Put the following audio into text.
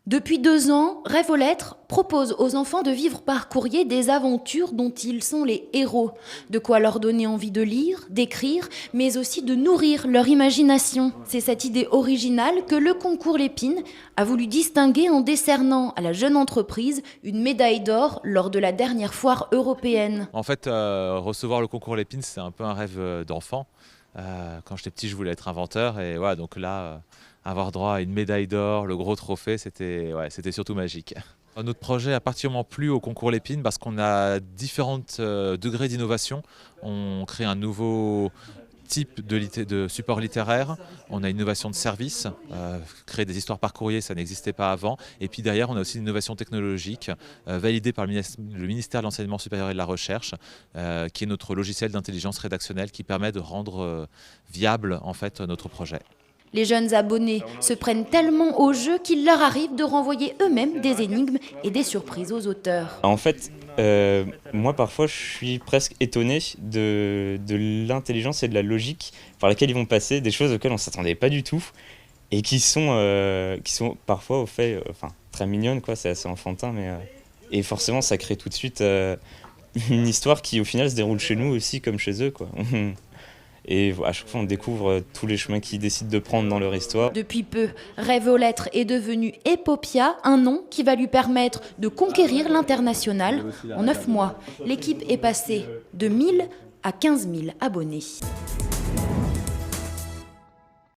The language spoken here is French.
Depuis 2 ans, Rêve aux lettres propose aux enfants de vivre par courrier des aventures dont ils sont les héros. De quoi leur donner envie de lire, d'écrire, mais aussi de nourrir leur imagination. C'est cette idée originale que le concours Lépine a voulu distinguer en décernant à la jeune entreprise une médaille d'or lors de la dernière foire européenne. En fait, recevoir le concours Lépine, c'est un peu un rêve d'enfant. Quand j'étais petit, je voulais être inventeur et voilà, donc là, avoir droit à une médaille d'or, le gros trophée, c'était surtout magique. Notre projet a particulièrement plu au concours Lépine parce qu'on a différents degrés d'innovation. On crée un nouveau type de support littéraire, on a une innovation de service, créer des histoires par courrier, ça n'existait pas avant, et puis derrière on a aussi une innovation technologique validée par le ministère de l'Enseignement supérieur et de la Recherche, qui est notre logiciel d'intelligence rédactionnelle qui permet de rendre viable en fait notre projet. Les jeunes abonnés se prennent tellement au jeu qu'il leur arrive de renvoyer eux-mêmes des énigmes et des surprises aux auteurs. En fait, moi parfois je suis presque étonné de l'intelligence et de la logique par laquelle ils vont passer, des choses auxquelles on ne s'attendait pas du tout et qui sont parfois au fait très mignonnes, quoi. C'est assez enfantin, mais et forcément ça crée tout de suite une histoire qui au final se déroule chez nous aussi comme chez eux, quoi. Et à chaque fois, on découvre tous les chemins qu'ils décident de prendre dans leur histoire. Depuis peu, Rêve aux lettres est devenu Epopia, un nom qui va lui permettre de conquérir l'international. En 9 mois, l'équipe est passée de 1000 à 15 000 abonnés.